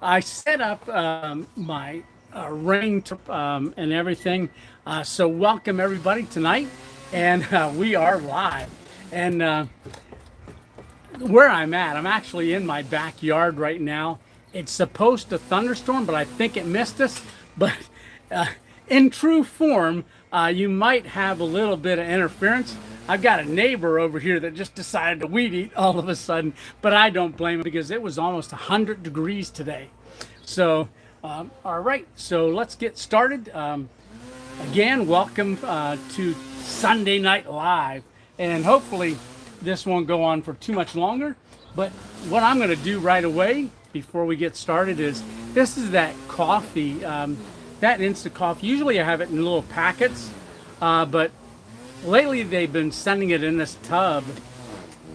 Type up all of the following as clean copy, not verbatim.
I set up my and everything. So welcome everybody tonight, and we are live. And where I'm actually in my backyard right now. It's supposed to thunderstorm, but I think it missed us. But uh, in true form, you might have a little bit of interference. I've got a neighbor over here that just decided to weed eat all of a sudden, but I don't blame him because it was almost 100 degrees today. So, all right, so let's get started. Again, welcome to Sunday Night Live, and hopefully this won't go on for too much longer. But what I'm going to do right away before we get started is this is that coffee, that instant coffee. Usually I have it in little packets, but lately they've been sending it in this tub.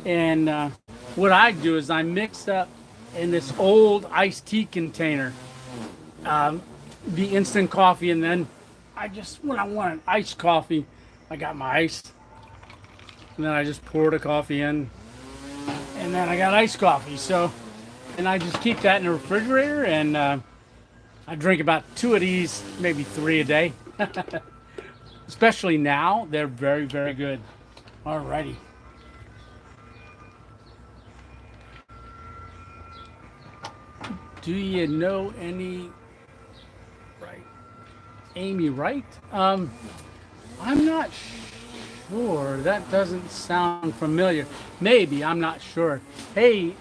And what I do is I mix up in this old iced tea container the instant coffee, and then when I want an iced coffee, I got my ice, and then I just pour the coffee in, and then I got iced coffee. So, and I just keep that in the refrigerator, and I drink about 2 of these, maybe 3 a day. Especially now, they're very, very good. Alrighty. Do you know any Amy Wright? I'm not sure. That doesn't sound familiar. Maybe, I'm not sure. Hey,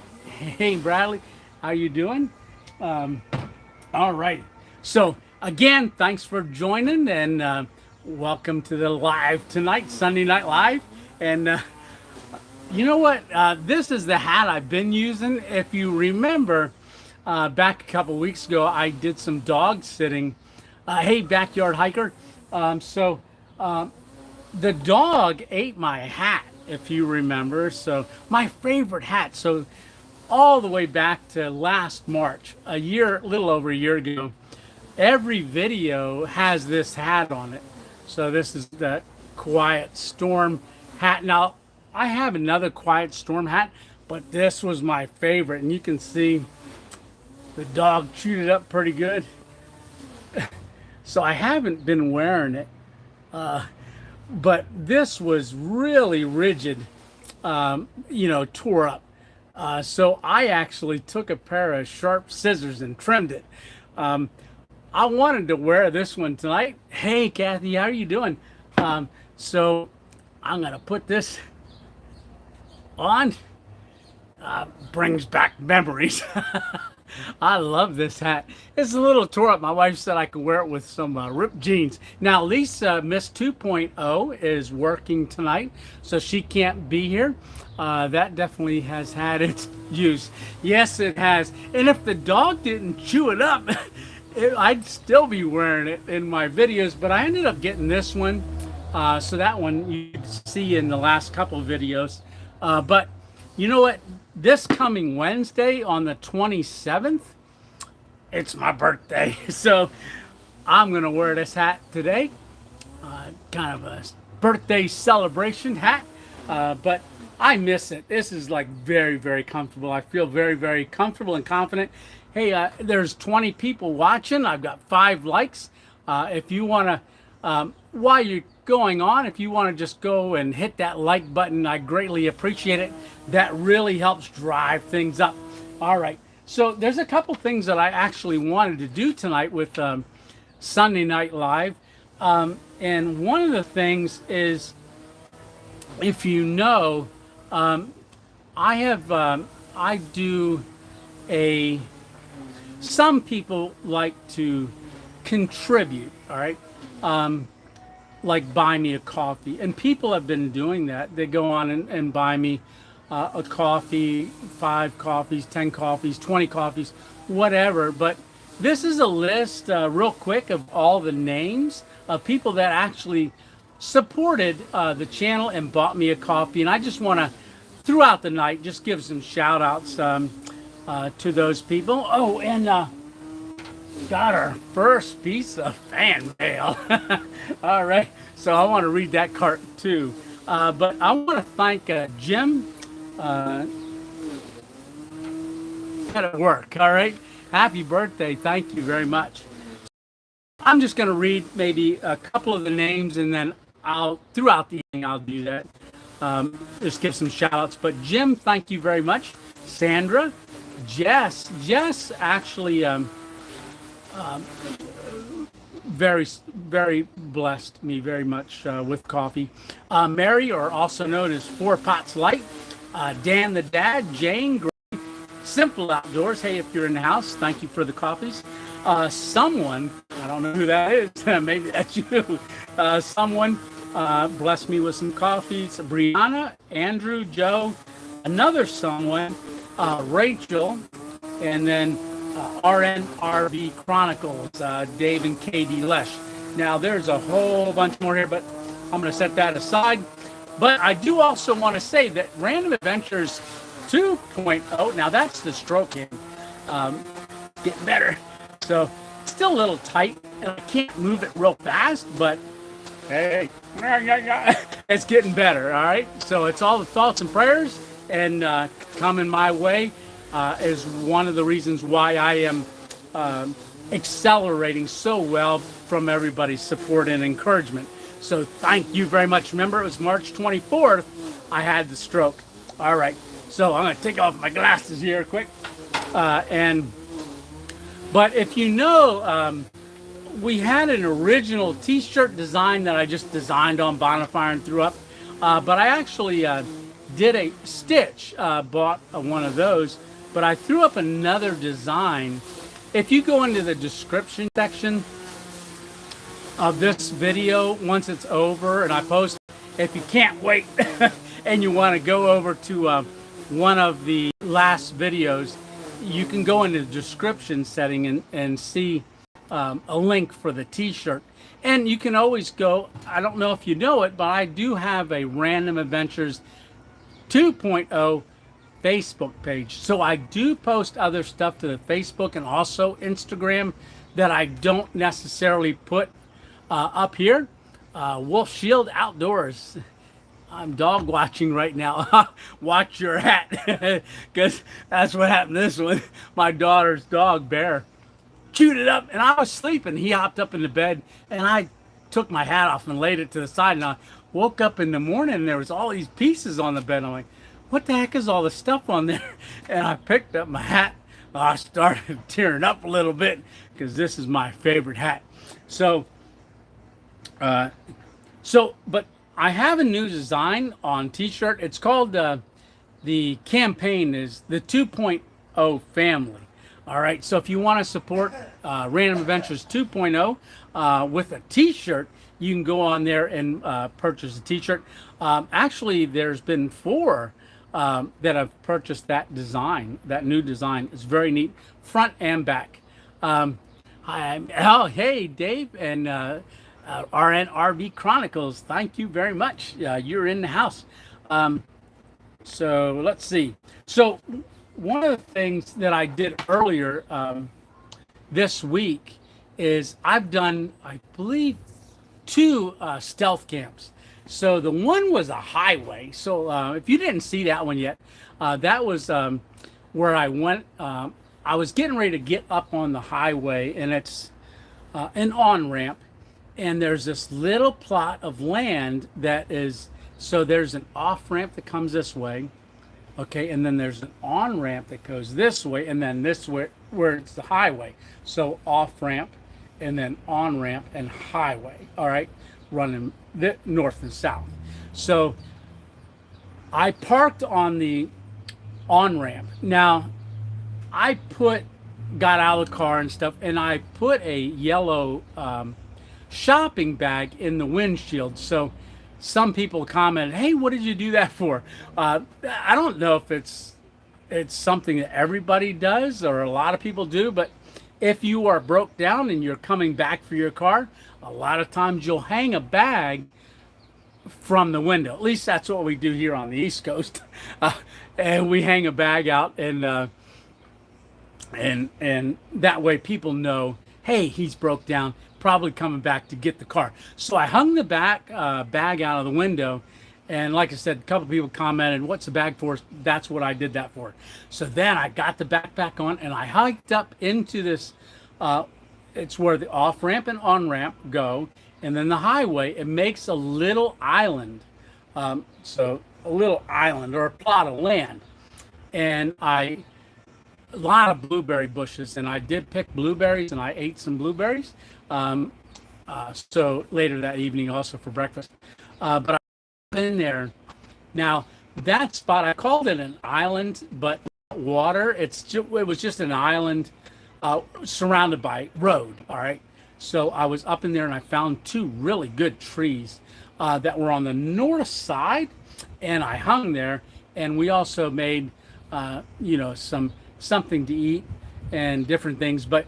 Bradley, how you doing? All right. So again, thanks for joining, and welcome to the live tonight, Sunday Night Live. And you know what? This is the hat I've been using. If you remember, back a couple weeks ago, I did some dog sitting. Hey, backyard hiker. So the dog ate my hat, if you remember. So my favorite hat. So all the way back to last March, a little over a year ago, every video has this hat on it. So this is the Quiet Storm hat. Now, I have another Quiet Storm hat, but this was my favorite. And you can see the dog chewed it up pretty good. So I haven't been wearing it, but this was really rigid, tore up. So I actually took a pair of sharp scissors and trimmed it. I wanted to wear this one tonight. Hey, Kathy, how are you doing? So I'm going to put this on. Brings back memories. I love this hat. It's a little tore up. My wife said I could wear it with some ripped jeans. Now, Lisa, Miss 2.0, is working tonight, so she can't be here. That definitely has had its use. Yes, it has. And if the dog didn't chew it up, I'd still be wearing it in my videos. But I ended up getting this one. So that one you see in the last couple of videos. But you know what? This coming Wednesday on the 27th, it's my birthday. So I'm going to wear this hat today. Kind of a birthday celebration hat. But I miss it. This is like very, very comfortable. I feel very, very comfortable and confident. Hey, there's 20 people watching. I've got 5 likes. If you want to, while you're going on, if you want to just go and hit that like button, I greatly appreciate it. That really helps drive things up. All right. So there's a couple things that I actually wanted to do tonight with Sunday Night Live. And one of the things is, if you know, I do some people like to contribute, all right? Like buy me a coffee. And people have been doing that. They go on and buy me a coffee, 5 coffees, 10 coffees, 20 coffees, whatever. But this is a list real quick of all the names of people that actually supported the channel and bought me a coffee. And I just want to, throughout the night, just give some shout outs to those people. Oh, and got our first piece of fan mail. All right. So I want to read that card too. But I want to thank Jim at work. All right. Happy birthday. Thank you very much. I'm just going to read maybe a couple of the names, and then throughout the evening, I'll do that. Just give some shout outs. But Jim, thank you very much. Sandra, Jess actually very blessed me very much with coffee. Mary, or also known as Four Pots Light. Dan the Dad, Jane, Simple Outdoors. Hey, if you're in the house, thank you for the coffees. Someone, I don't know who that is, maybe that's you. Someone blessed me with some coffees. Brianna, Andrew, Joe, another someone, Rachel, and then RNRV Chronicles, Dave and Katie Lesh. Now, there's a whole bunch more here, but I'm going to set that aside. But I do also want to say that Random Adventures 2.0, now that's the stroking, getting better. So, still a little tight, and I can't move it real fast, but hey, it's getting better, all right? So, it's all the thoughts and prayers, and coming my way is one of the reasons why I am accelerating so well from everybody's support and encouragement. So thank you very much. Remember, it was March 24th I had the stroke. All right, so I'm going to take off my glasses here quick. But if you know, we had an original t-shirt design that I just designed on Bonfire and threw up. But I actually did a stitch, bought one of those, but I threw up another design. If you go into the description section of this video, once it's over and I post, if you can't wait and you want to go over to one of the last videos, you can go into the description setting and see a link for the t-shirt. And you can always go, I don't know if you know it, but I do have a Random Adventures 2.0 Facebook page. So I do post other stuff to the Facebook and also Instagram that I don't necessarily put up here. Wolf Shield Outdoors. I'm dog watching right now. Watch your hat, because that's what happened to this one. My daughter's dog, Bear, chewed it up, and I was sleeping. He hopped up in the bed, and I took my hat off and laid it to the side, and I woke up in the morning, and there was all these pieces on the bed. I'm like, what the heck is all this stuff on there? And I picked up my hat. I started tearing up a little bit, because this is my favorite hat. But I have a new design on t-shirt. It's called, the campaign is the 2.0 family. All right, so if you want to support Random Adventures 2.0 with a t-shirt, you can go on there and purchase a t-shirt. Actually, there's been 4 that have purchased that design, that new design. It's very neat, front and back. Hey, Dave and RNRV Chronicles, thank you very much. You're in the house. So let's see. So one of the things that I did earlier this week is I've done, I believe, 2 stealth camps. So the one was a highway. So if you didn't see that one yet, that was where I went. I was getting ready to get up on the highway, and it's an on-ramp. And there's this little plot of land that is, so there's an off-ramp that comes this way, okay, and then there's an on-ramp that goes this way, and then this way where it's the highway. So off-ramp, and then on-ramp and highway, all right, running north and south. So I parked on the on-ramp. Now, I got out of the car and stuff, and I put a yellow shopping bag in the windshield. So some people commented, hey, what did you do that for? I don't know if it's something that everybody does or a lot of people do, but if you are broke down and you're coming back for your car, a lot of times you'll hang a bag from the window. At least that's what we do here on the East Coast. And we hang a bag out, and that way people know, hey, he's broke down, probably coming back to get the car. So I hung the bag out of the window, And like I said, a couple of people commented, "What's the bag for?" That's what I did that for. So then I got the backpack on and I hiked up into this. It's where the off ramp and on ramp go, and then the highway. It makes a little island, so a little island or a plot of land, and a lot of blueberry bushes, and I did pick blueberries, and I ate some blueberries. So later that evening, also for breakfast. But I in there. Now that spot, I called it an island, but water. It was just an island surrounded by road. All right. So I was up in there and I found two really good trees that were on the north side, and I hung there. And we also made, something to eat and different things. But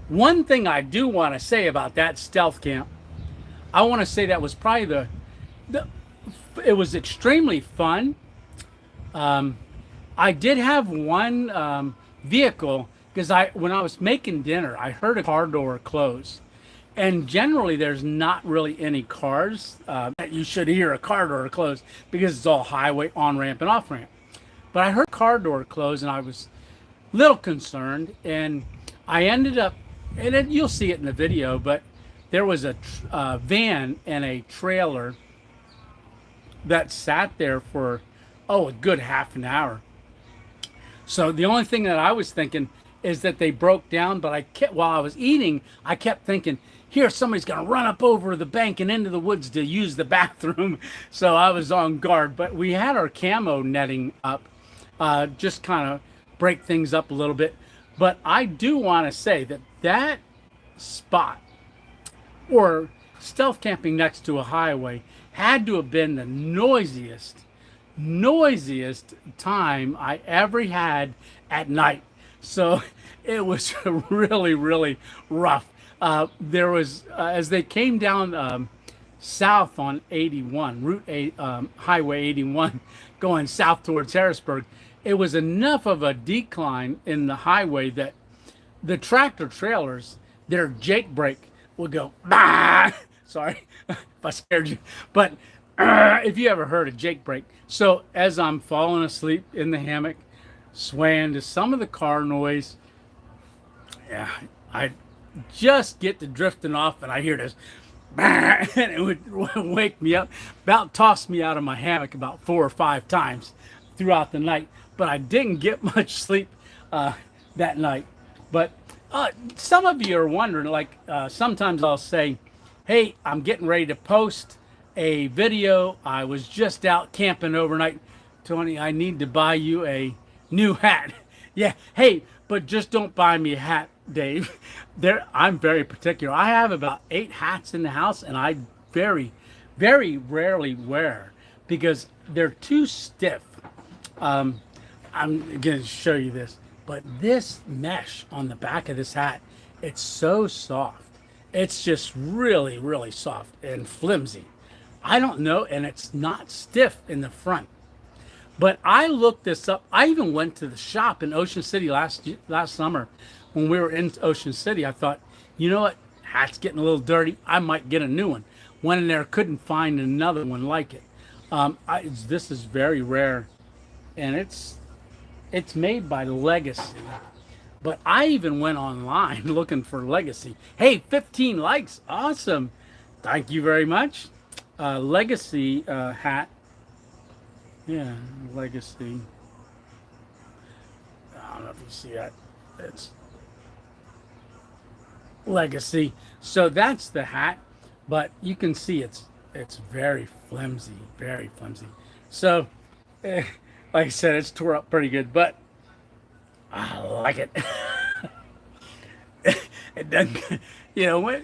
one thing I do want to say about that stealth camp, I want to say that was probably it was extremely fun. I did have one vehicle because when I was making dinner, I heard a car door close, and generally there's not really any cars that you should hear a car door close because it's all highway on ramp and off ramp. But I heard car door close, and I was a little concerned, and I ended up, and you'll see it in the video, but there was a van and a trailer that sat there for a good half an hour. So the only thing that I was thinking is that they broke down, but while I was eating, I kept thinking, here, somebody's going to run up over the bank and into the woods to use the bathroom. So I was on guard, but we had our camo netting up, just kind of break things up a little bit. But I do want to say that spot, or stealth camping next to a highway, had to have been the noisiest time I ever had at night. So it was really, really rough. There was, as they came down south on 81, Highway 81, going south towards Harrisburg, it was enough of a decline in the highway that the tractor trailers, their Jake brake would go, bah! Sorry if I scared you. But if you ever heard a Jake brake. So as I'm falling asleep in the hammock, swaying to some of the car noise, yeah, I just get to drifting off and I hear this, and it would wake me up, about toss me out of my hammock about 4 or 5 times throughout the night. But I didn't get much sleep that night. But some of you are wondering, like sometimes I'll say, hey, I'm getting ready to post a video. I was just out camping overnight. Tony, I need to buy you a new hat. Yeah, hey, but just don't buy me a hat, Dave. I'm very particular. I have about 8 hats in the house, and I very, very rarely wear because they're too stiff. I'm going to show you this, but this mesh on the back of this hat, it's so soft. It's just really, really soft and flimsy. I don't know, and it's not stiff in the front. But I looked this up. I even went to the shop in Ocean City last summer when we were in Ocean City. I thought, you know what? Hat's getting a little dirty. I might get a new one. Went in there, couldn't find another one like it. This is very rare, and it's made by Legacy. But I even went online looking for Legacy. Hey, 15 likes. Awesome. Thank you very much. Legacy hat. Yeah, Legacy. I don't know if you see that. It's Legacy. So that's the hat, but you can see it's very flimsy, very flimsy. So, like I said, it's tore up pretty good, but I like it. It doesn't,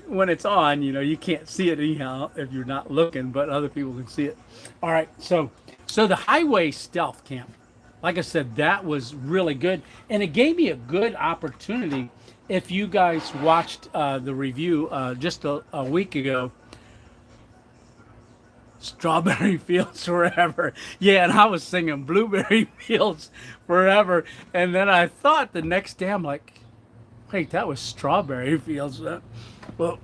when it's on, you can't see it anyhow if you're not looking, but other people can see it. All right, so the highway stealth camp, like I said, that was really good, and it gave me a good opportunity. If you guys watched the review just a week ago, Strawberry Fields Forever. Yeah, and I was singing Blueberry Fields Forever, and then I thought the next day, I'm like, wait, that was Strawberry Fields. Well,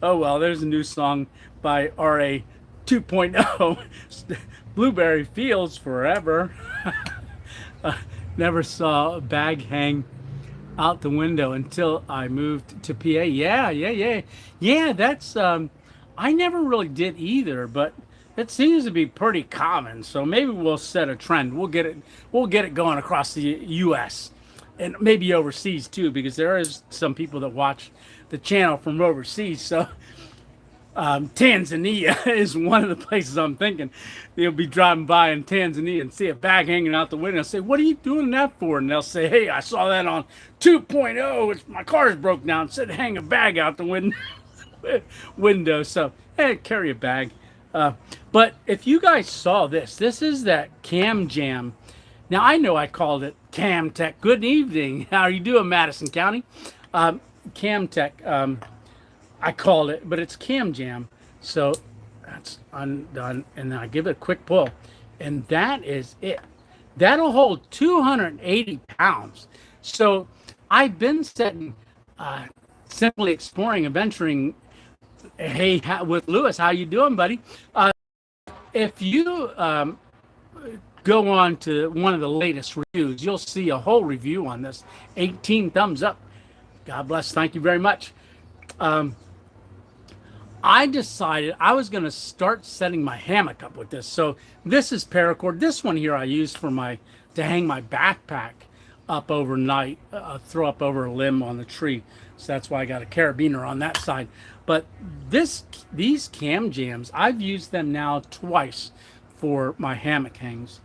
oh well, there's a new song by R.A. 2.0. Blueberry fields forever. Never saw a bag hang out the window until I moved to PA. Yeah. That's I never really did either, but it seems to be pretty common. So maybe we'll set a trend. We'll get it going across the U.S. and maybe overseas too, because there is some people that watch the channel from overseas. So Tanzania is one of the places I'm thinking. They'll be driving by in Tanzania and see a bag hanging out the window and say, "What are you doing that for?" And they'll say, "Hey, I saw that on 2.0. My car's broke down. It said hang a bag out the window." So, hey, carry a bag. But if you guys saw this is that Cam Jam. Now, I know I called it Cam Tech. Good evening. How are you doing, Madison County? Cam Tech. I called it, but it's Cam Jam. So that's undone. And then I give it a quick pull. And that is it. That'll hold 280 pounds. So I've been setting, simply exploring and venturing. Hey, with Lewis, how you doing, buddy? If you go on to one of the latest reviews, you'll see a whole review on this. 18 thumbs up. God bless. Thank you very much. I decided I was going to start setting my hammock up with this. So this is paracord. This one here I use for to hang my backpack up overnight, throw up over a limb on the tree. So that's why I got a carabiner on that side. But these Cam Jams, I've used them now twice for my hammock hangs.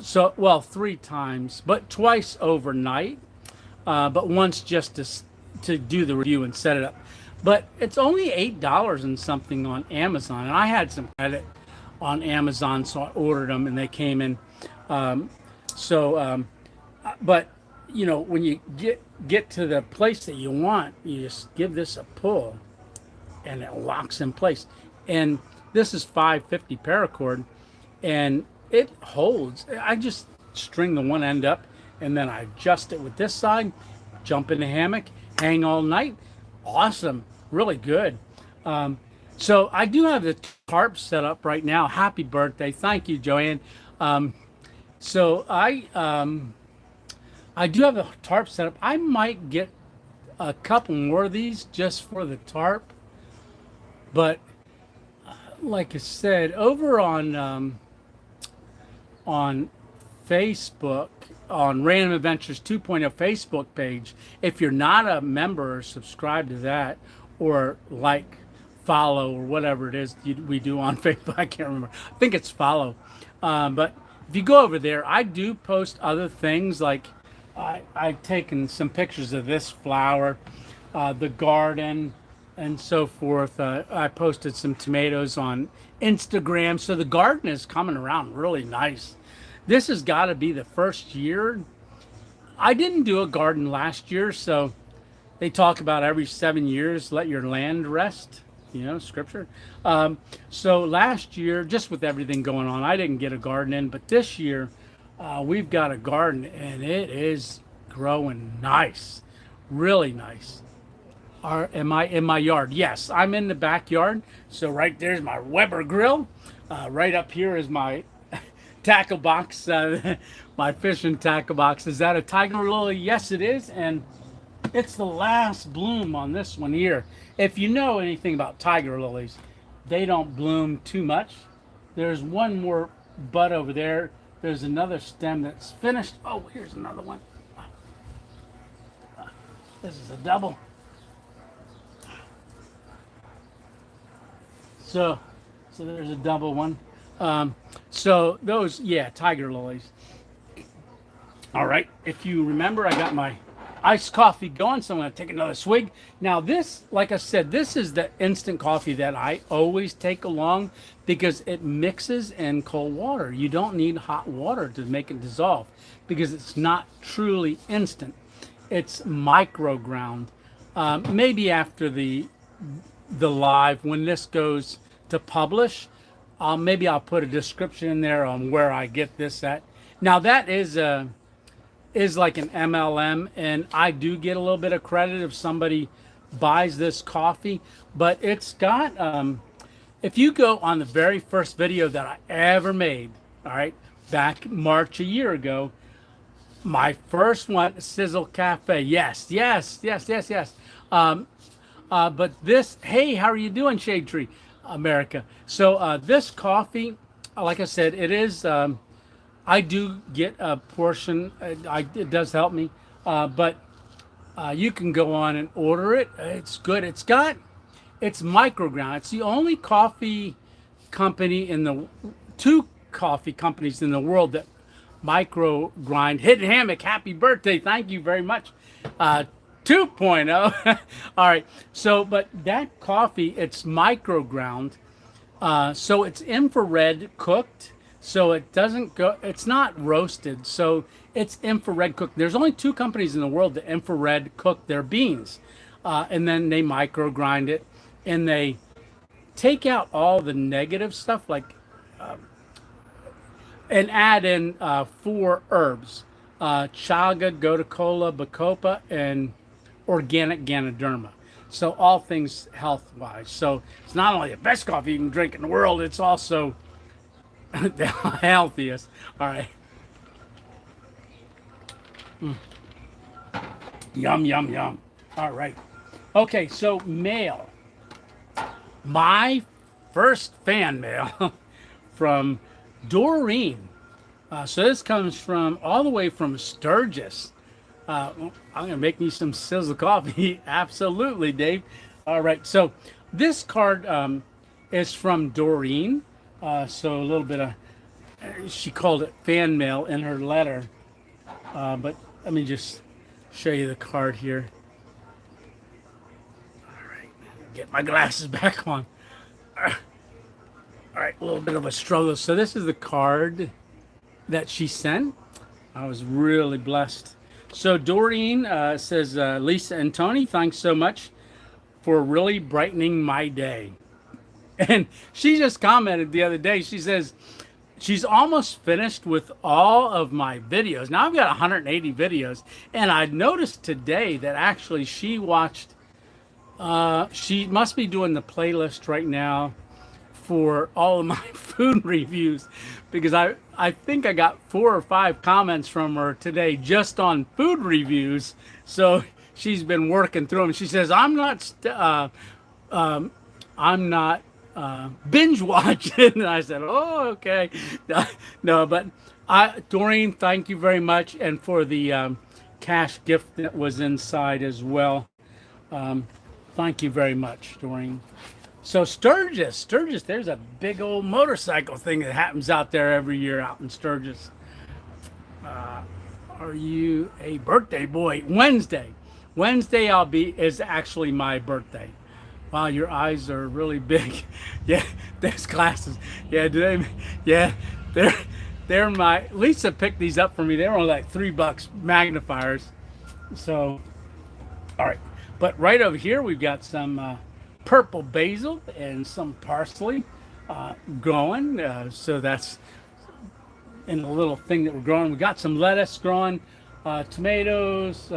So, well, 3 times, but twice overnight, but once just to do the review and set it up. But it's only $8 and something on Amazon. And I had some credit on Amazon, so I ordered them and they came in. But you know, when you get to the place that you want, you just give this a pull and it locks in place. And this is 550 paracord and it holds. I just string the one end up and then I adjust it with this side, jump in the hammock, hang all night. Awesome. Really good. So I do have the tarp set up right now. Happy birthday. Thank you, Joanne. So I do have the tarp set up. I might get a couple more of these just for the tarp. But like I said, over on Facebook, on Random Adventures 2.0 Facebook page, if you're not a member or subscribe to that, or like, follow, or whatever it is we do on Facebook, I can't remember. I think it's follow. But if you go over there, I do post other things, like I've taken some pictures of this flower, the garden, and so forth. I posted some tomatoes on Instagram. So the garden is coming around really nice. This has got to be the first year. I didn't do a garden last year, so they talk about every 7 years, let your land rest, you know, scripture. So last year, just with everything going on, I didn't get a garden in, but this year we've got a garden and it is growing nice, really nice. Am I in my yard? Yes, I'm in the backyard. So right there's my Weber grill. Right up here is my tackle box, my fishing tackle box. Is that a tiger lily? Yes, it is. And it's the last bloom on this one here. If you know anything about tiger lilies, they don't bloom too much. There's one more bud over there. There's another stem that's finished. Oh, here's another one. This is a double. So there's a double one. So those, yeah, tiger lilies. All right, if you remember, I got my iced coffee going, so I'm going to take another swig. Now this, like I said, this is the instant coffee that I always take along because it mixes in cold water. You don't need hot water to make it dissolve because it's not truly instant. It's micro ground. Maybe after the live, when this goes to publish, maybe I'll put a description in there on where I get this at. Now that is like an MLM, and I do get a little bit of credit if somebody buys this coffee, but it's got if you go on the very first video that I ever made, all right, back March a year ago, my first one, Sisel Cafe. Yes, yes, yes, yes, yes. Um, but this, hey, how are you doing, Shade Tree, America? So this coffee, like I said, it is. I do get a portion. It does help me, but you can go on and order it. It's good. It's microground. It's the only coffee company in the two coffee companies in the world that micro grind. Hidden Hammock, happy birthday! Thank you very much. 2.0. All right. So, but that coffee, it's micro ground. So it's infrared cooked. So it doesn't go. It's not roasted. So it's infrared cooked. There's only two companies in the world that infrared cook their beans, and then they micro grind it, and they take out all the negative stuff, like and add in four herbs: chaga, gotu kola, bacopa, and organic Ganoderma. So all things health wise. So it's not only the best coffee you can drink in the world, it's also the healthiest. All right. Yum, yum, yum. All right. Okay, so mail. My first fan mail from Doreen. So this comes from all the way from Sturgis. I'm gonna make me some Sizzle coffee. Absolutely, Dave. All right. So this card is from Doreen. So a little bit of, she called it fan mail in her letter. But let me just show you the card here. All right. Get my glasses back on. All right. A little bit of a struggle. So this is the card that she sent. I was really blessed. So Doreen says, Lisa and Tony, thanks so much for really brightening my day. And she just commented the other day, she says, she's almost finished with all of my videos. Now I've got 180 videos. And I noticed today that actually she watched, she must be doing the playlist right now for all of my food reviews, because I think I got 4 or 5 comments from her today just on food reviews. So she's been working through them. She says, I'm not binge watching. And I said, oh, okay. No, but Doreen, thank you very much. And for the cash gift that was inside as well. Thank you very much, Doreen. So Sturgis, there's a big old motorcycle thing that happens out there every year out in Sturgis. Are you a birthday boy? Wednesday is actually my birthday. Wow, your eyes are really big. Yeah, there's glasses. Yeah, they're my, Lisa picked these up for me. They were only like $3 magnifiers. So, all right. But right over here, we've got some purple basil and some parsley growing. So that's in a little thing that we're growing. We got some lettuce growing, tomatoes.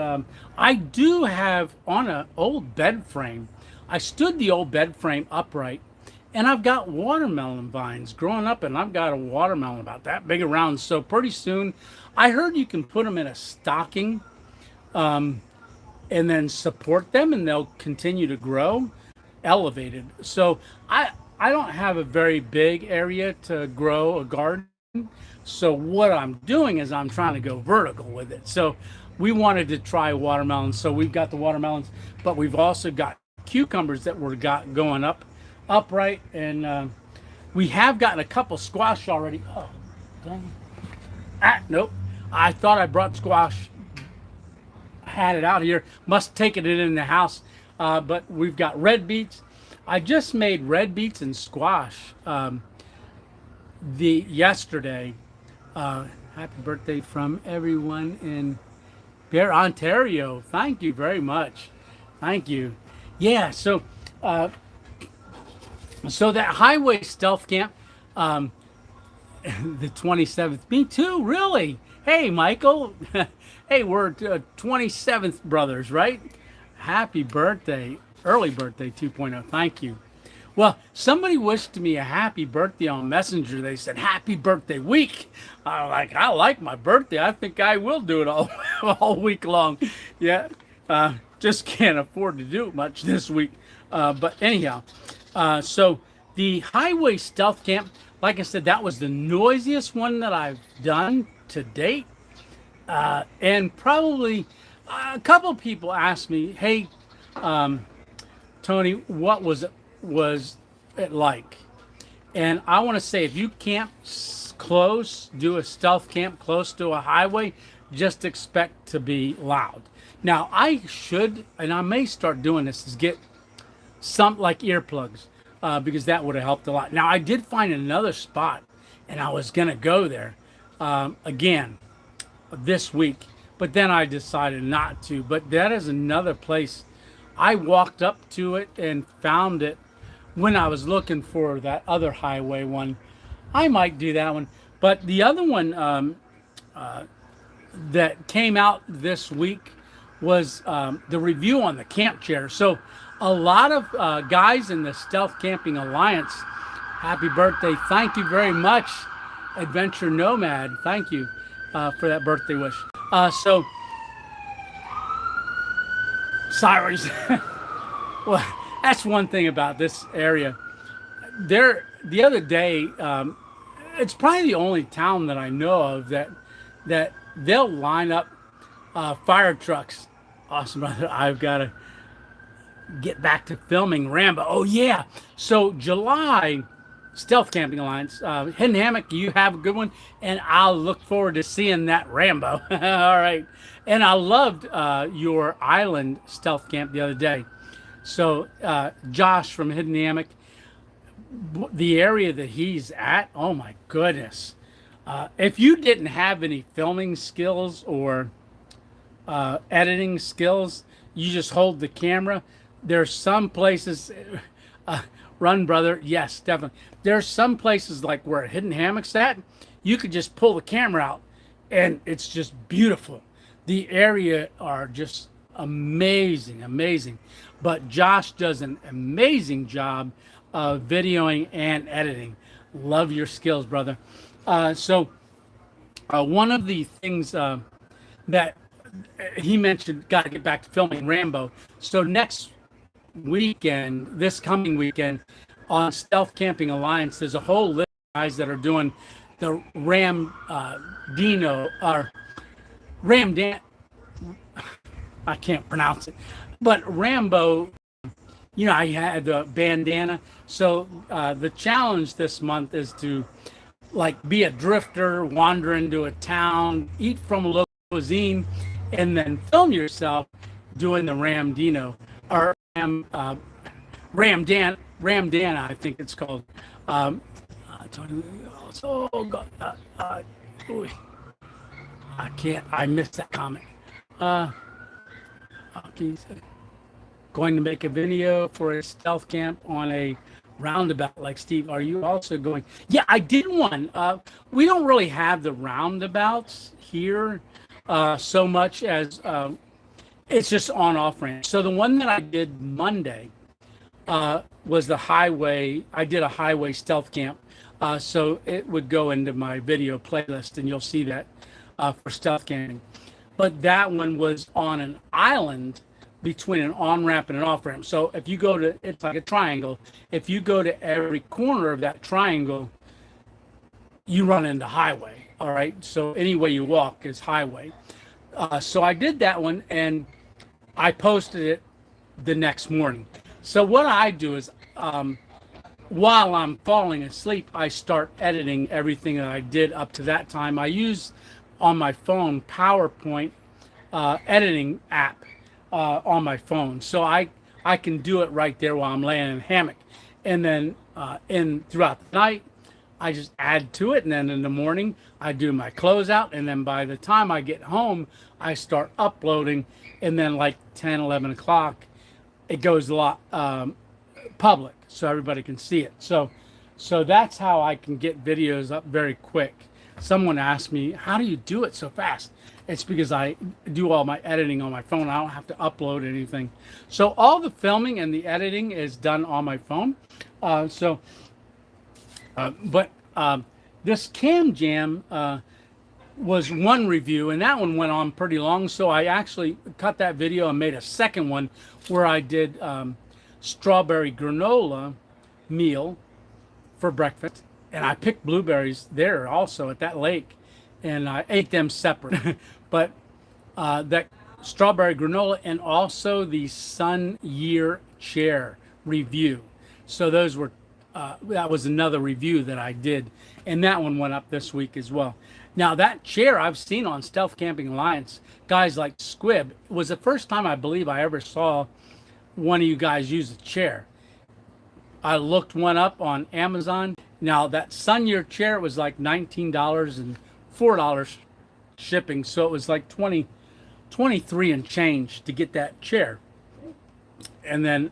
I do have on an old bed frame. I stood the old bed frame upright, and I've got watermelon vines growing up, and I've got a watermelon about that big around. So pretty soon, I heard you can put them in a stocking and then support them, and they'll continue to grow elevated. So I don't have a very big area to grow a garden. So what I'm doing is I'm trying to go vertical with it. So we wanted to try watermelons. So we've got the watermelons, but we've also got cucumbers that were going upright, and we have gotten a couple squash already. Oh, dang. Nope. I thought I brought squash. I had it out here. Must taken it in the house. But we've got red beets. I just made red beets and squash yesterday. Happy birthday from everyone in Ontario. Thank you very much. Thank you. Yeah, so that highway stealth camp, the 27th. Me too, really. Hey, Michael. Hey, we're 27th brothers, right? Happy birthday, early birthday 2.0. Thank you. Well, somebody wished me a happy birthday on Messenger. They said, "Happy birthday week." I like my birthday. I think I will do it all, all week long. Yeah. Just can't afford to do it much this week. But anyhow, so the highway stealth camp, like I said, that was the noisiest one that I've done to date. And probably a couple people asked me, "Hey, Tony, what was it like?" And I want to say, if you camp close, do a stealth camp close to a highway, just expect to be loud. Now, I should, and I may start doing this, is get some like earplugs, because that would have helped a lot. Now, I did find another spot, and I was gonna go there again this week, but then I decided not to. But that is another place. I walked up to it and found it when I was looking for that other highway one. I might do that one. But the other one that came out this week was the review on the camp chair. So a lot of guys in the Stealth Camping Alliance, happy birthday. Thank you very much, Adventure Nomad. Thank you for that birthday wish. So, sirens. Well, that's one thing about this area. The other day, it's probably the only town that I know of that they'll line up fire trucks. Awesome, brother. I've got to get back to filming Rambo. Oh yeah. So July, Stealth Camping Alliance, Hidden Hammock. You have a good one, and I'll look forward to seeing that Rambo. All right. And I loved your island stealth camp the other day. So Josh from Hidden Hammock, the area that he's at, oh my goodness. If you didn't have any filming skills or editing skills, you just hold the camera. There's some places, run brother, yes, definitely. There's some places like where Hidden Hammock's at, you could just pull the camera out and it's just beautiful. The area are just amazing, amazing. But Josh does an amazing job of videoing and editing. Love your skills, brother. So one of the things that he mentioned, got to get back to filming Rambo. So next weekend, this coming weekend, on Stealth Camping Alliance, there's a whole list of guys that are doing the Dino or Ram Dan. I can't pronounce it, but Rambo. You know, I had the bandana. So the challenge this month is to like be a drifter, wander into a town, eat from a local cuisine, and then film yourself doing the Ram Dino or Ramdana, I think it's called. Oh God, I can't. I missed that comment. Okay, going to make a video for a stealth camp on a roundabout. Like Steve, are you also going? Yeah, I did one. We don't really have the roundabouts here so much as it's just on off ramp. So the one that I did Monday was the highway. I did a highway stealth camp. So it would go into my video playlist and you'll see that for stealth camping. But that one was on an island between an on-ramp and an off-ramp. So if you go to, it's like a triangle. If you go to every corner of that triangle, you run into highway, all right? So any way you walk is highway. So I did that one, and I posted it the next morning. So what I do is, while I'm falling asleep, I start editing everything that I did up to that time. I use on my phone PowerPoint editing app on my phone, so I can do it right there while I'm laying in a hammock. And then throughout the night, I just add to it, and then in the morning I do my closeout, and then by the time I get home, I start uploading, and then like 10, 11 o'clock, it goes a lot public, so everybody can see it. So that's how I can get videos up very quick. Someone asked me, how do you do it so fast? It's because I do all my editing on my phone. I don't have to upload anything. So all the filming and the editing is done on my phone. So, but this Cam Jam was one review, and that one went on pretty long. So I actually cut that video and made a second one where I did strawberry granola meal for breakfast, and I picked blueberries there also at that lake, and I ate them separate. But that strawberry granola and also the Sun Year chair review. So those were that was another review that I did, and that one went up this week as well. Now that chair I've seen on Stealth Camping Alliance, guys like Squib. It was the first time I believe I ever saw one of you guys use a chair. I looked one up on Amazon. Now that Sun Year chair was like $19 and $4 shipping, so it was like 23 and change to get that chair. And then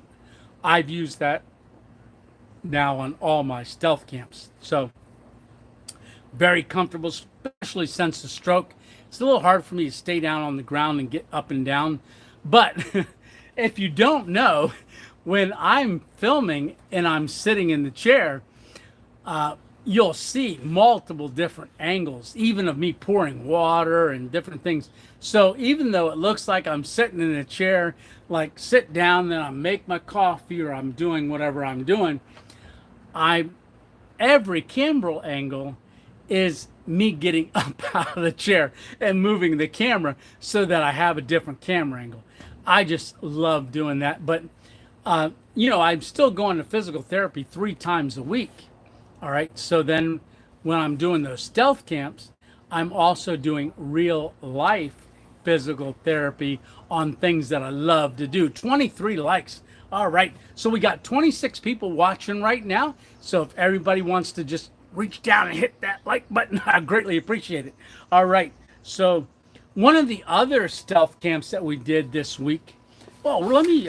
I've used that now on all my stealth camps. So very comfortable, especially since the stroke. It's a little hard for me to stay down on the ground and get up and down. But if you don't know, when I'm filming and I'm sitting in the chair, you'll see multiple different angles, even of me pouring water and different things. So even though it looks like I'm sitting in a chair, like sit down, then I make my coffee or I'm doing whatever I'm doing, every camera angle is me getting up out of the chair and moving the camera so that I have a different camera angle. I just love doing that. But, I'm still going to physical therapy 3 times a week. All right. So then when I'm doing those stealth camps, I'm also doing real life physical therapy on things that I love to do. 23 likes. All right. So we got 26 people watching right now. So if everybody wants to just reach down and hit that like button, I greatly appreciate it. All right. So one of the other stealth camps that we did this week. Well, let me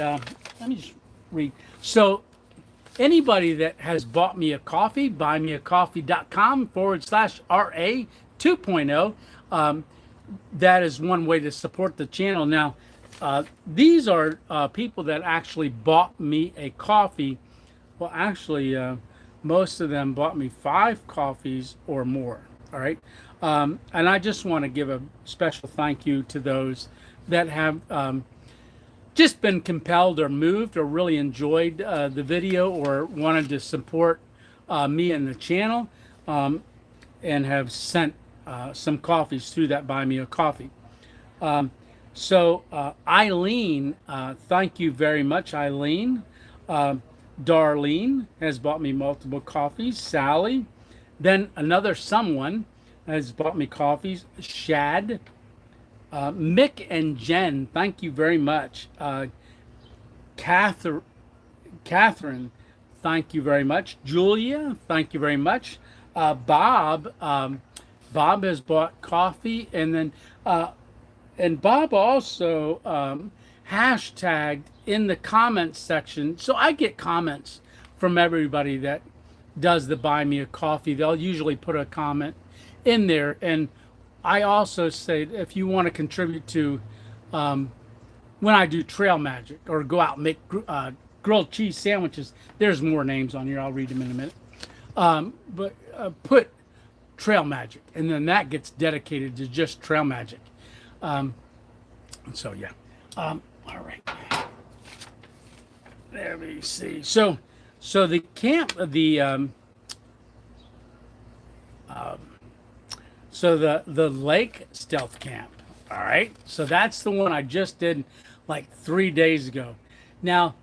just read. So anybody that has bought me a coffee, buymeacoffee.com/RA 2.0. That is one way to support the channel. Now, these are people that actually bought me a coffee. Well, actually, most of them bought me 5 coffees or more. All right. And I just want to give a special thank you to those that have just been compelled or moved or really enjoyed the video or wanted to support me and the channel and have sent some coffees through that Buy Me a Coffee. So Eileen, thank you very much, Eileen. Darlene has bought me multiple coffees. Sally, then another someone has bought me coffees. Shad, Mick and Jen, thank you very much. Catherine, thank you very much. Julia, thank you very much. Bob has bought coffee, and then and Bob also hashtagged in the comments section. So I get comments from everybody that does the Buy Me a Coffee. They'll usually put a comment in there, and I also say if you want to contribute to when I do trail magic or go out and make grilled cheese sandwiches, there's more names on here. I'll read them in a minute. But put trail magic, and then that gets dedicated to just trail magic. So yeah. All right. Let me see. So the camp, so the lake stealth camp. All right. So that's the one I just did like 3 days ago. Now,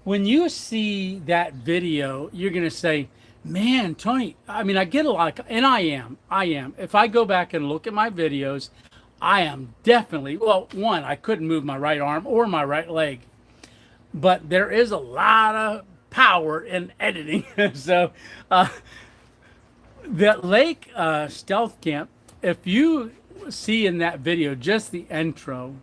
when you see that video, you're going to say, man, Tony, I mean, I get a lot of, and I am. If I go back and look at my videos, I am definitely, well, one, I couldn't move my right arm or my right leg, but there is a lot of power in editing. So the lake stealth camp, if you see in that video, just the intro,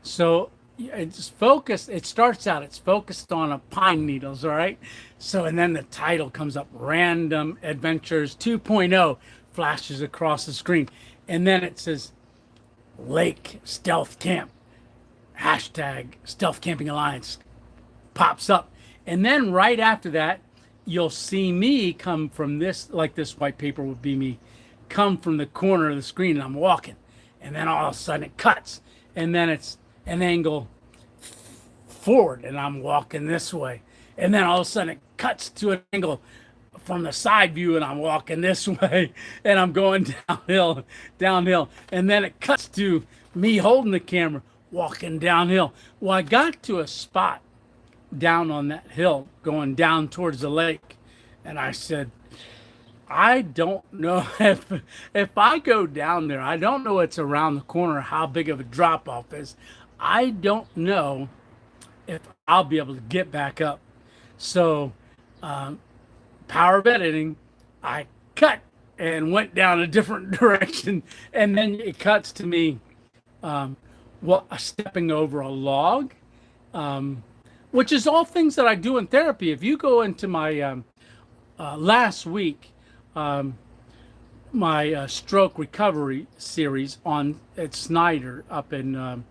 so it's focused, it starts out, it's focused on a pine needles, all right? So, and then the title comes up, Random Adventures 2.0, flashes across the screen. And then it says, Lake Stealth Camp, hashtag Stealth Camping Alliance pops up. And then right after that, you'll see me come from this, like this white paper would be me, come from the corner of the screen, and I'm walking, and then all of a sudden it cuts, and then it's an angle forward, and I'm walking this way, and then all of a sudden it cuts to an angle from the side view, and I'm walking this way, and I'm going downhill, and then it cuts to me holding the camera, walking downhill. Well, I got to a spot down on that hill going down towards the lake, and I said, I don't know if I go down there, I don't know what's around the corner, how big of a drop off is. I don't know if I'll be able to get back up. So power of editing, I cut and went down a different direction, and then it cuts to me stepping over a log, which is all things that I do in therapy. If you go into my last week, my stroke recovery series at Snyder up in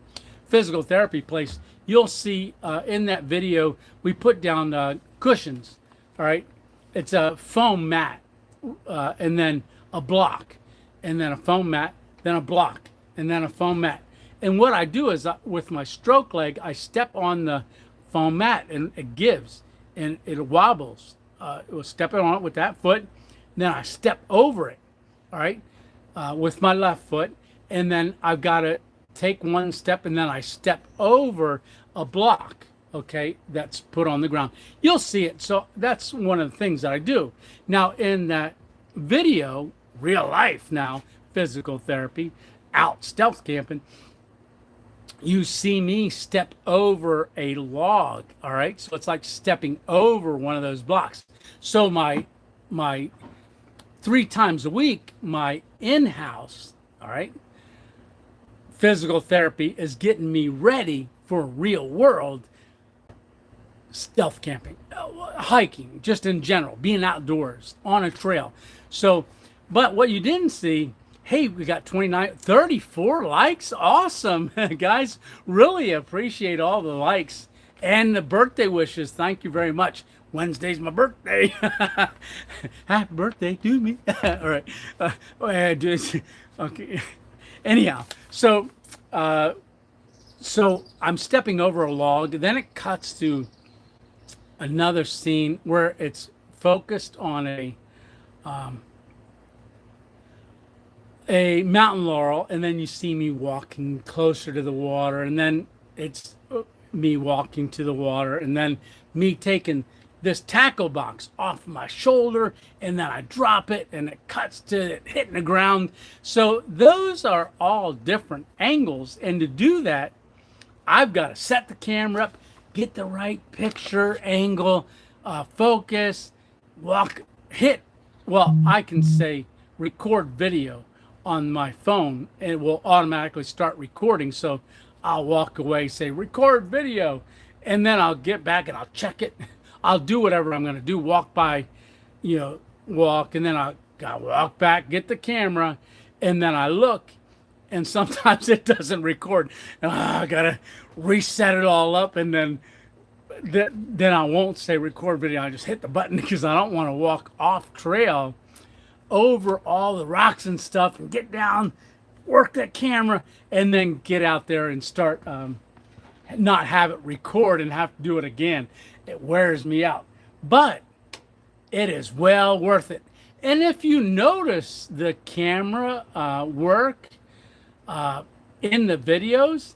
physical therapy place, you'll see in that video we put down cushions. All right, it's a foam mat, and then a block, and then a foam mat, then a block, and then a foam mat. And what I do is with my stroke leg, I step on the foam mat, and it gives, and it wobbles. It was stepping on it with that foot, then I step over it, all right, with my left foot, and then I've got to take one step, and then I step over a block, okay, that's put on the ground. You'll see it. So that's one of the things that I do. Now, in that video, real life now, physical therapy, out stealth camping, you see me step over a log, all right? So it's like stepping over one of those blocks. So my 3 times a week, my in-house, all right, physical therapy is getting me ready for real world stealth camping, hiking, just in general, being outdoors on a trail. So, but what you didn't see, hey, we got 34 likes. Awesome, guys. Really appreciate all the likes and the birthday wishes. Thank you very much. Wednesday's my birthday. Happy birthday to me. All right. Okay. Anyhow, so I'm stepping over a log. Then it cuts to another scene where it's focused on a mountain laurel, and then you see me walking closer to the water, and then it's me walking to the water, and then me taking this tackle box off my shoulder, and then I drop it, and it cuts to it hitting the ground. So those are all different angles, and to do that, I've got to set the camera up, get the right picture angle, focus, I can say record video on my phone, and it will automatically start recording. So I'll walk away, say record video, and then I'll get back and I'll check it. I'll do whatever I'm going to do, walk by, walk, and then I'll walk back, get the camera, and then I look, and sometimes it doesn't record. I got to reset it all up, and then I won't say record video. I just hit the button because I don't want to walk off trail over all the rocks and stuff and get down, work that camera, and then get out there and start not have it record and have to do it again. It wears me out, but it is well worth it. And if you notice the camera work in the videos,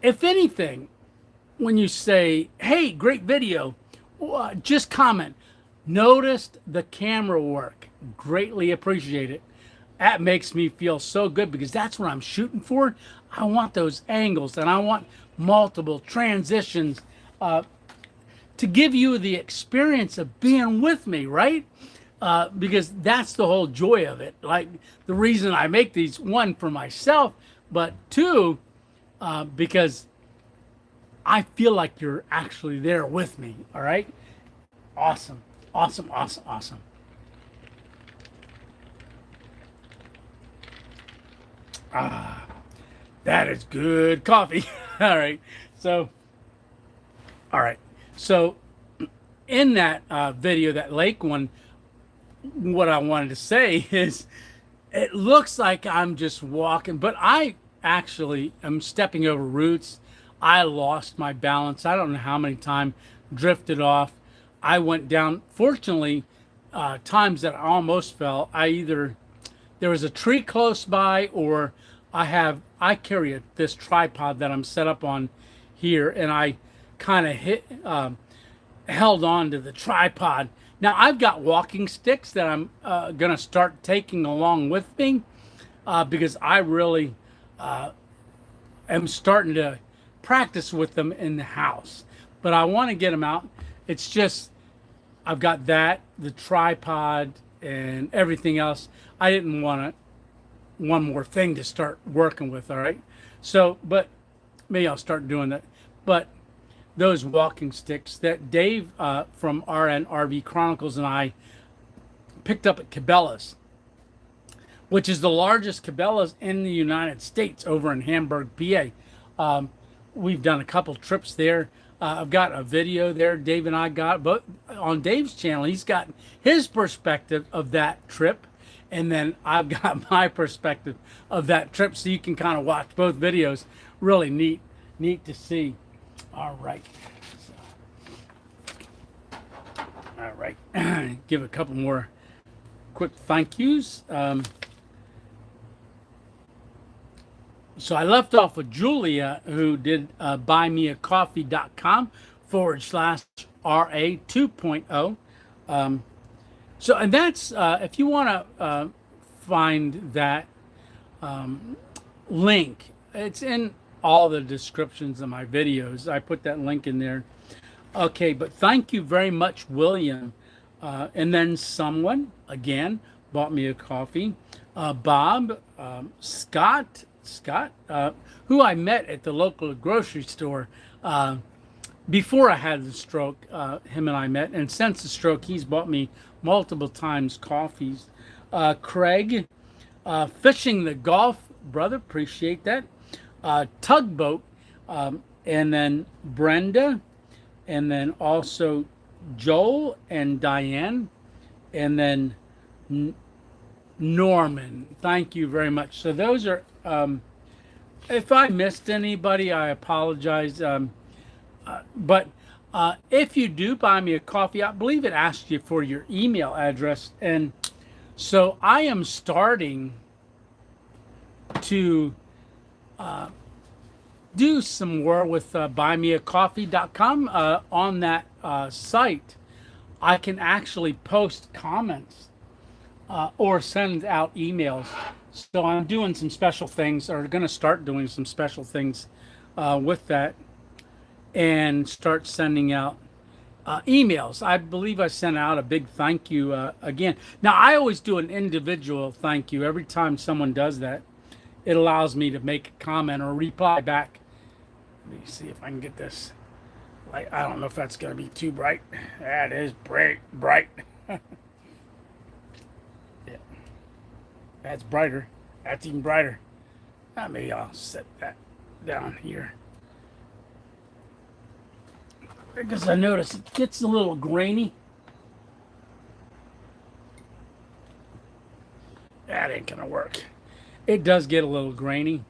if anything, when you say, hey, great video, just comment, noticed the camera work, greatly appreciate it. That makes me feel so good because that's what I'm shooting for. I want those angles, and I want multiple transitions to give you the experience of being with me, right? Because that's the whole joy of it. Like the reason I make these, one, for myself, but two, because I feel like you're actually there with me. All right. Awesome. Awesome. Awesome. Awesome. That is good coffee. All right. So in that video, that lake one, what I wanted to say is it looks like I'm just walking, but I actually am stepping over roots. I lost my balance. I don't know how many times, drifted off. I went down. Fortunately, times that I almost fell, I either there was a tree close by, or I carry this tripod that I'm set up on here, and I kind of held on to the tripod. Now I've got walking sticks that I'm gonna start taking along with me because I really am starting to practice with them in the house, but I want to get them out. It's just I've got that, the tripod, and everything else. I didn't want one more thing to start working with. All right, so but maybe I'll start doing that. But those walking sticks that Dave from RNRV Chronicles and I picked up at Cabela's, which is the largest Cabela's in the United States, over in Hamburg, PA. We've done a couple trips there. I've got a video there Dave and I got, but on Dave's channel, he's got his perspective of that trip, and then I've got my perspective of that trip, so you can kind of watch both videos. Really neat to see. All right. All right. Give a couple more quick thank yous. So I left off with Julia, who did buymeacoffee.com/RA 2.0. So, and that's, if you want to find that link, it's in all the descriptions of my videos. I put that link in there. Okay, but thank you very much, William. And then someone, again, bought me a coffee. Bob, Scott, who I met at the local grocery store before I had the stroke. Him and I met, and since the stroke, he's bought me multiple times coffees. Craig, fishing the Gulf, brother, appreciate that. Tugboat, and then Brenda, and then also Joel and Diane, and then Norman. Thank you very much. So those are, if I missed anybody, I apologize. But if you do buy me a coffee, I believe it asks you for your email address. And so I am starting to do some more with buymeacoffee.com. On that site, I can actually post comments or send out emails. So I'm doing some special things, or going to start doing some special things with that, and start sending out emails. I believe I sent out a big thank you again. Now, I always do an individual thank you. Every time someone does that, it allows me to make a comment or reply back. Let me see if I can get this. I don't know if that's going to be too bright. That is bright. Yeah. That's brighter. That's even brighter. Maybe I'll set that down here, because I notice it gets a little grainy. That ain't gonna work. It does get a little grainy,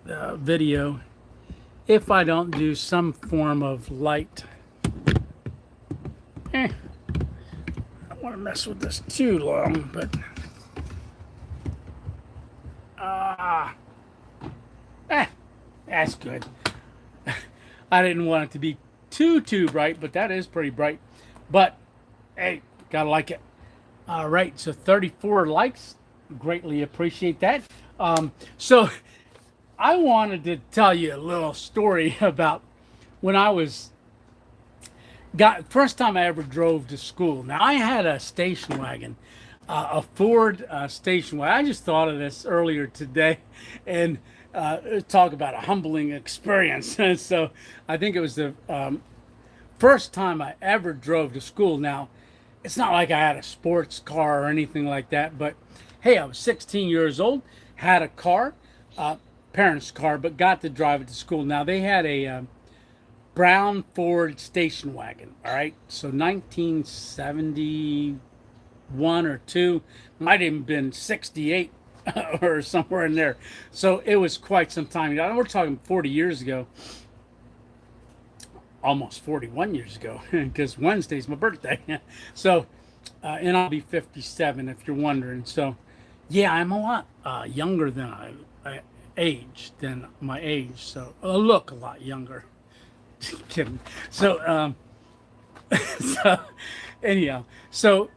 the video, if I don't do some form of light. I don't want to mess with this too long, but that's good. I didn't want it to be too bright, but that is pretty bright. But hey, gotta like it. All right, so 34 likes, greatly appreciate that. So I wanted to tell you a little story about when I was first time I ever drove to school. Now, I had a station wagon, a Ford station wagon. I just thought of this earlier today, and talk about a humbling experience. And so I think it was the first time I ever drove to school. Now, it's not like I had a sports car or anything like that, but hey, I was 16 years old, had a car, parents' car, but got to drive it to school. Now, they had a brown Ford station wagon. All right, so 1971 or two, might have even been 68 or somewhere in there. So it was quite some time ago. We're talking 40 years ago, almost 41 years ago, because Wednesday's my birthday. So, and I'll be 57 if you're wondering. So, yeah, I'm a lot younger than I age than my age. So I look a lot younger. Just kidding. So, so anyhow, so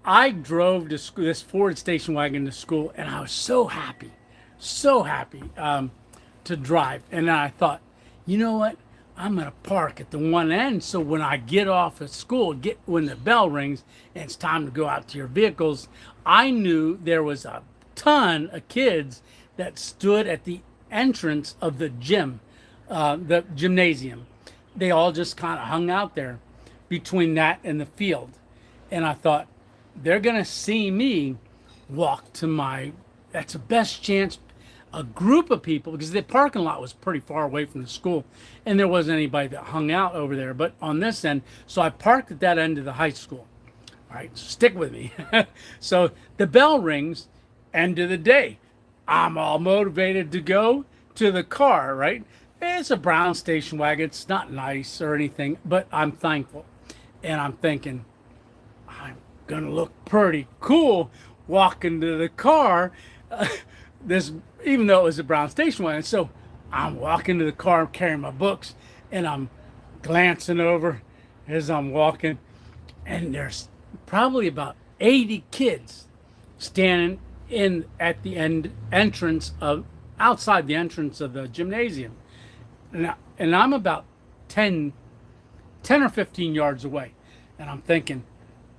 I drove to school, this Ford station wagon to school, and I was so happy to drive. And I thought, you know what? I'm gonna park at the one end, so when I get off at school, when the bell rings and it's time to go out to your vehicles, I knew there was a ton of kids that stood at the entrance of the the gymnasium. They all just kind of hung out there between that and the field, and I thought they're gonna see me walk to my. That's the best chance a group of people, because the parking lot was pretty far away from the school and there wasn't anybody that hung out over there but on this end. So I parked at that end of the high school. All right, so stick with me. So the bell rings, end of the day. I'm all motivated to go to the car, right? It's a brown station wagon. It's not nice or anything, but I'm thankful. And I'm thinking, I'm gonna look pretty cool walking to the car. This, even though it was a brown station wagon. So I'm walking to the car, carrying my books, and I'm glancing over as I'm walking, and there's probably about 80 kids standing in at the entrance of outside the entrance of the gymnasium, and I'm about 10 or 15 yards away, and I'm thinking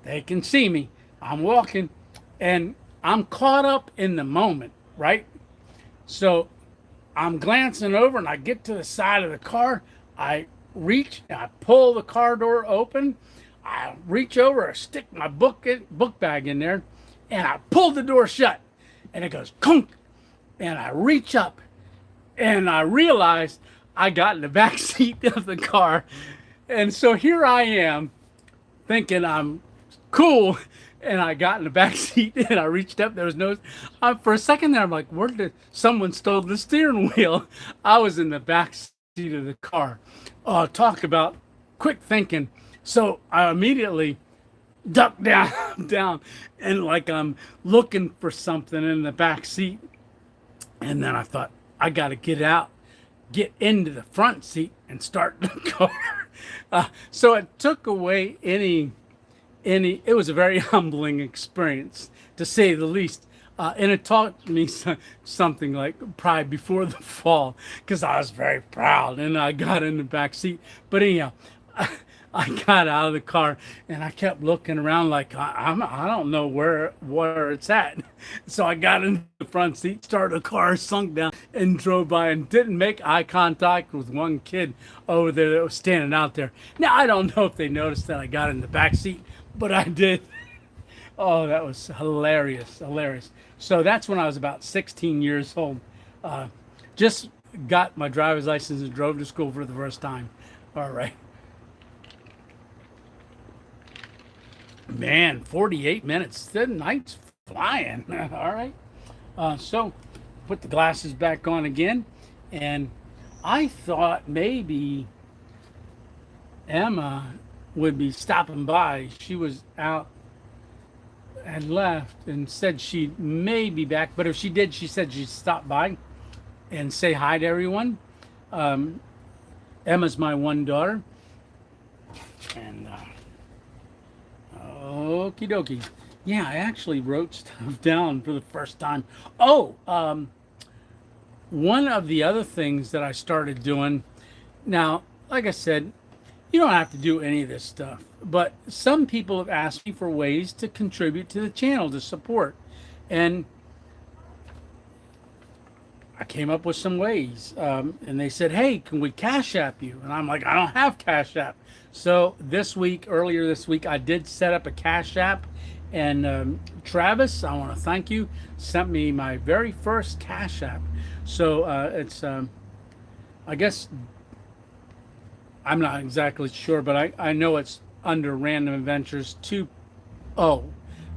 they can see me. I'm walking, and I'm caught up in the moment. Right? So I'm glancing over and I get to the side of the car. I reach, I pull the car door open. I reach over, I stick my book bag in there, and I pull the door shut. And it goes kunk. And I reach up and I realize I got in the back seat of the car. And so here I am thinking I'm cool. And I got in the back seat and I reached up. There was no, for a second there, I'm like, where did someone stole the steering wheel? I was in the back seat of the car. Talk about quick thinking. So I immediately duck down, and like I'm looking for something in the back seat. And then I thought, I got to get into the front seat and start the car. So it took away it was a very humbling experience, to say the least. And it taught me something like pride before the fall, because I was very proud and I got in the back seat. But anyhow, I got out of the car and I kept looking around like I don't know where it's at. So I got in the front seat, started the car, sunk down, and drove by, and didn't make eye contact with one kid over there that was standing out there. Now I don't know if they noticed that I got in the back seat, but I did. Oh, that was hilarious. So that's when I was about 16 years old. Just got my driver's license and drove to school for the first time. All right. Man, 48 minutes. The night's flying. All right. So put the glasses back on again. And I thought maybe Emma would be stopping by. She was out and left and said she may be back. But if she did, she said she'd stop by and say hi to everyone. Emma's my one daughter. And okie dokie. Yeah, I actually wrote stuff down for the first time. Oh, one of the other things that I started doing, now, like I said, you don't have to do any of this stuff, but some people have asked me for ways to contribute to the channel, to support. And I came up with some ways. And they said, hey, can we Cash App you? And I'm like, I don't have Cash App. So earlier this week, I did set up a Cash App. And Travis, I want to thank you, sent me my very first Cash App. So it's, I guess, I'm not exactly sure, but I know it's under Random Adventures 2.0,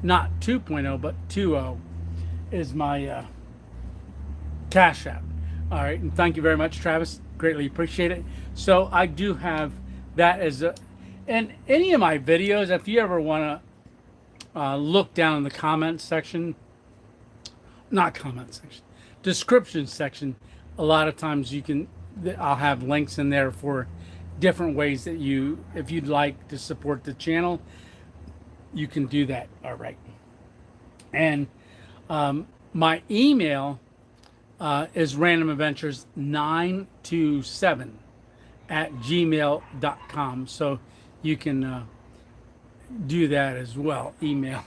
not 2.0, but 2.0 is my Cash App. All right, and thank you very much, Travis. Greatly appreciate it. So I do have that as a, and any of my videos, if you ever want to look down in the comments section, not comment section, description section, a lot of times you can, I'll have links in there for different ways that you, if you'd like to support the channel, you can do that. All right. And my email is randomadventures927@gmail.com. So you can do that as well. Email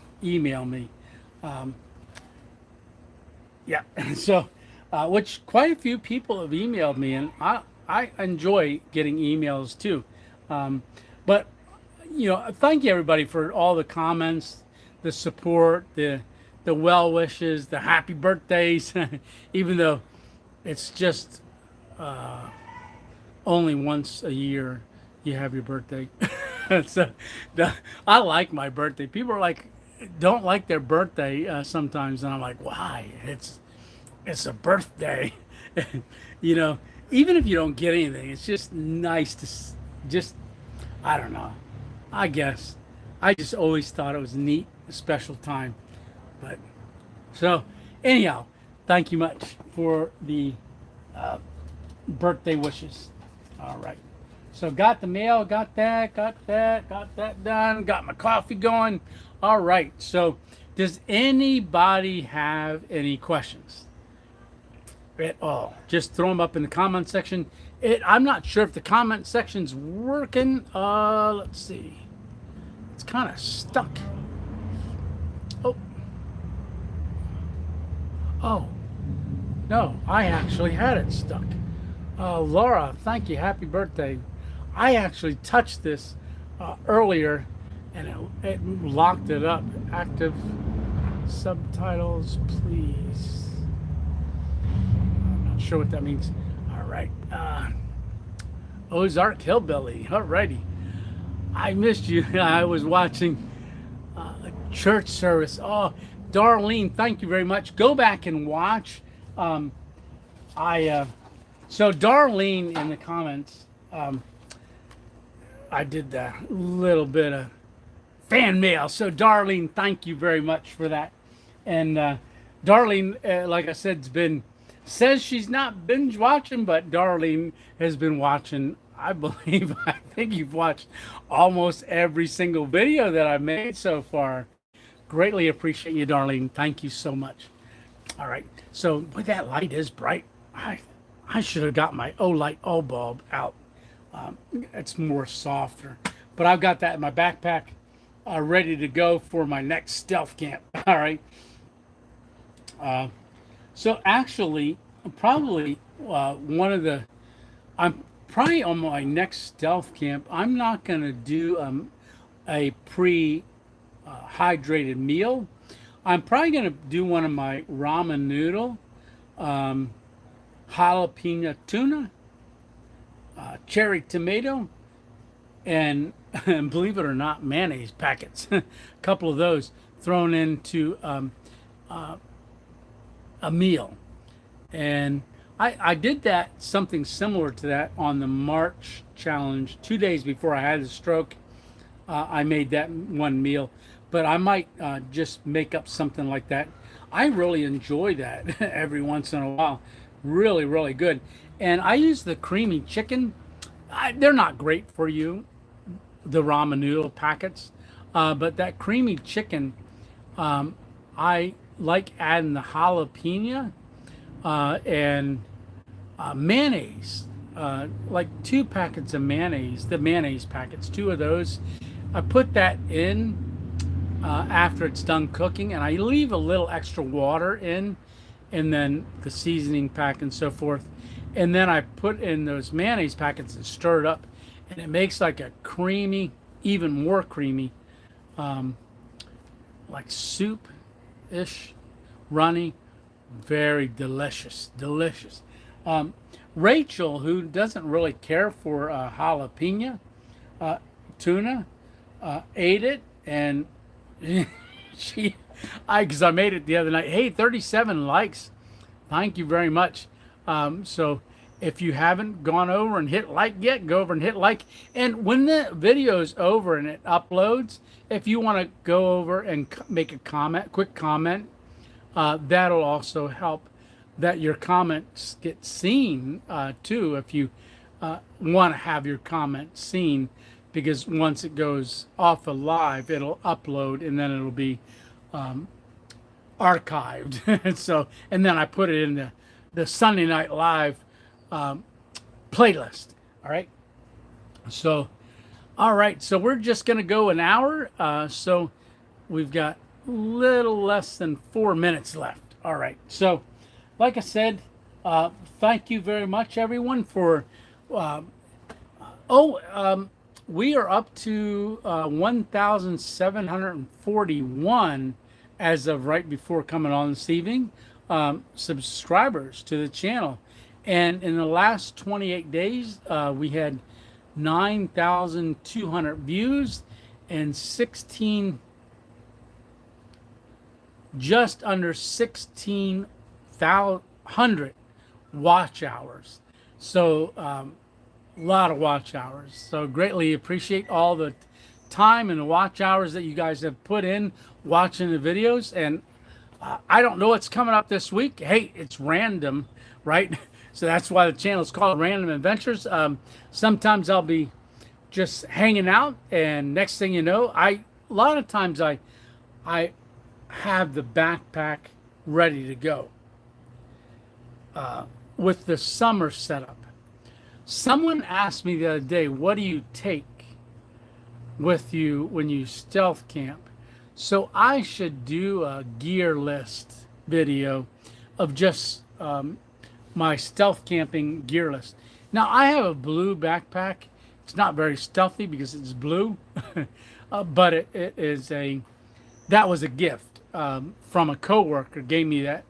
me. Yeah. So, which quite a few people have emailed me, and I enjoy getting emails too. But thank you everybody for all the comments, the support, the well wishes, the happy birthdays, even though it's just only once a year you have your birthday. So I like my birthday. People are like, don't like their birthday sometimes, and I'm like, why? It's a birthday. Even if you don't get anything, it's just nice to just, I don't know. I guess I just always thought it was neat, a special time. But so anyhow, thank you much for the birthday wishes. All right. So got the mail, got that done, got my coffee going. All right. So does anybody have any questions at all? Just throw them up in the comment section. I'm not sure if the comment section's working. Let's see. It's kind of stuck. Oh, no, I actually had it stuck. Laura, thank you. Happy birthday. I actually touched this earlier, and it locked it up. Active subtitles, please. I'm not sure what that means. All right. Ozark Hillbilly. All righty. I missed you. I was watching a church service. Oh, Darlene, thank you very much. Go back and watch. So Darlene in the comments, I did the little bit of fan mail. So Darlene, thank you very much for that. And Darlene, like I said, says she's not binge watching, but Darlene has been watching. I think you've watched almost every single video that I've made so far. Greatly appreciate you, Darlene. Thank you so much. All right. So, boy, that light is bright. I should have got my Olight bulb out. It's more softer. But I've got that in my backpack, ready to go for my next stealth camp. All right. So actually, probably I'm probably on my next stealth camp. I'm not going to do a hydrated meal. I'm probably going to do one of my ramen noodle, jalapeno tuna, cherry tomato, and believe it or not, mayonnaise packets. A couple of those thrown into a meal. And I did that, something similar to that on the March challenge 2 days before I had the stroke. I made that one meal, but I might just make up something like that. I really enjoy that every once in a while. Really, really good. And I use the creamy chicken. They're not great for you, the ramen noodle packets, but that creamy chicken, I like adding the jalapeno and mayonnaise, like 2 packets of mayonnaise, the mayonnaise packets, 2 of those. I put that in after it's done cooking, and I leave a little extra water in, and then the seasoning pack and so forth. And then I put in those mayonnaise packets and stir it up, and it makes like a creamy, even more creamy, like soup-ish, runny, very delicious. Rachel, who doesn't really care for jalapeno uh, tuna, ate it, and she, because I made it the other night. Hey, 37 likes. Thank you very much. So if you haven't gone over and hit like yet, go over and hit like. And when the video is over and it uploads, if you want to go over and make a comment, quick comment, that'll also help that your comments get seen too, if you want to have your comment seen, because once it goes off of live, it'll upload and then it'll be archived. So, and then I put it in the Sunday Night Live playlist. All right. So, all right. So we're just going to go an hour. So we've got a little less than 4 minutes left. All right. So, like I said, thank you very much, everyone, for. We are up to 1,741 as of right before coming on this evening, subscribers to the channel. And in the last 28 days, we had 9,200 views and just under 1,600 watch hours. So a lot of watch hours. So greatly appreciate all the time and the watch hours that you guys have put in watching the videos. And I don't know what's coming up this week. Hey, it's random, right? So that's why the channel is called Random Adventures. Sometimes I'll be just hanging out, and next thing you know, a lot of times I have the backpack ready to go with the summer setup. Someone asked me the other day, what do you take with you when you stealth camp? So I should do a gear list video of just my stealth camping gear list. Now I have a blue backpack. It's not very stealthy because it's blue, but it is that was a gift from a coworker. Gave me that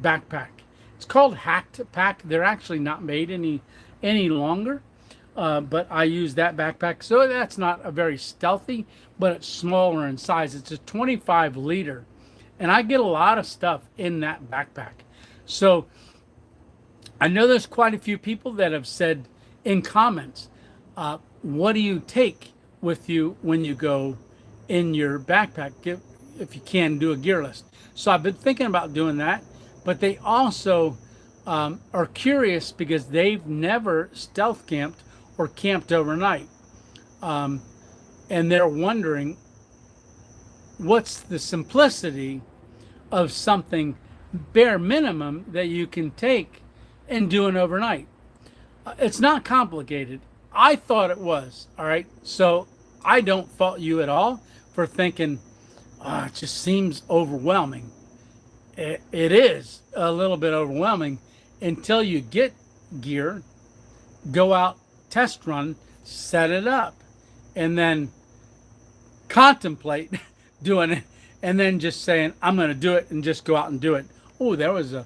backpack. It's called Hacked Pack. They're actually not made any longer, but I use that backpack. So that's not a very stealthy, but it's smaller in size. It's a 25 liter, and I get a lot of stuff in that backpack. So I know there's quite a few people that have said in comments, what do you take with you when you go in your backpack, if you can do a gear list? So I've been thinking about doing that, but they also are curious because they've never stealth camped or camped overnight. And they're wondering, what's the simplicity of something bare minimum that you can take and do an overnight? It's not complicated. I thought it was. All right. So I don't fault you at all for thinking, it just seems overwhelming. It is a little bit overwhelming until you get gear, go out, test run, set it up, and then contemplate doing it, and then just saying, I'm going to do it, and just go out and do it. Oh, there was a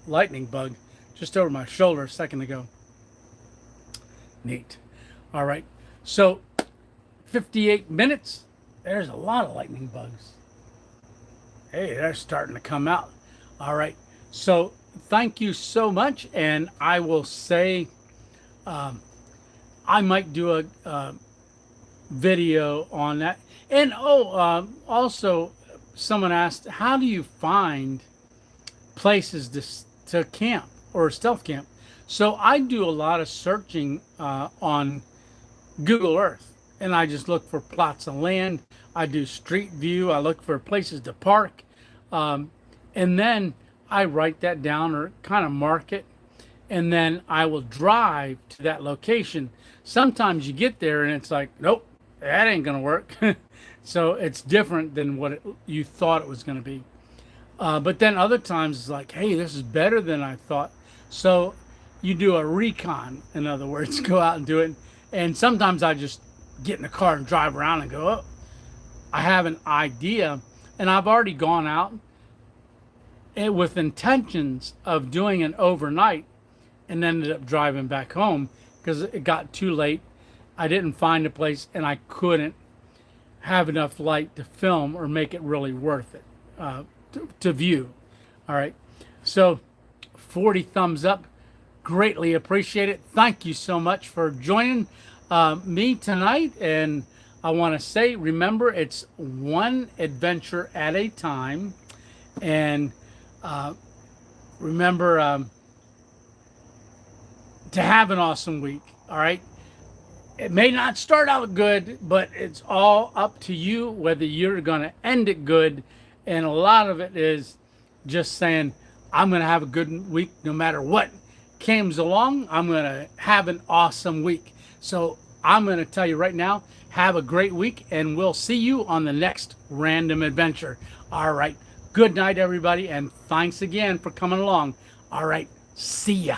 lightning bug just over my shoulder a second ago. Neat. All right. So 58 minutes. There's a lot of lightning bugs. Hey, they're starting to come out. All right. So thank you so much. And I will say, I might do a video on that. And also someone asked, how do you find places to camp or stealth camp? So I do a lot of searching on Google Earth, and I just look for plots of land. I do street view. I look for places to park, and then I write that down or kind of mark it, and then I will drive to that location. Sometimes you get there and it's like, nope, that ain't gonna work. So it's different than what you thought it was gonna be. But then other times it's like, hey, this is better than I thought. So you do a recon, in other words, go out and do it. And sometimes I just get in the car and drive around and go, oh, I have an idea. And I've already gone out with intentions of doing an overnight, and ended up driving back home because it got too late. I didn't find a place, and I couldn't have enough light to film or make it really worth it to view. All right. So 40 thumbs up. Greatly appreciate it. Thank you so much for joining me tonight. And I want to say, remember, it's one adventure at a time. And remember to have an awesome week. All right. It may not start out good, but it's all up to you whether you're going to end it good. And a lot of it is just saying, I'm going to have a good week no matter what comes along. I'm going to have an awesome week. So I'm going to tell you right now, have a great week, and we'll see you on the next random adventure. All right. Good night, everybody, and thanks again for coming along. All right. See ya.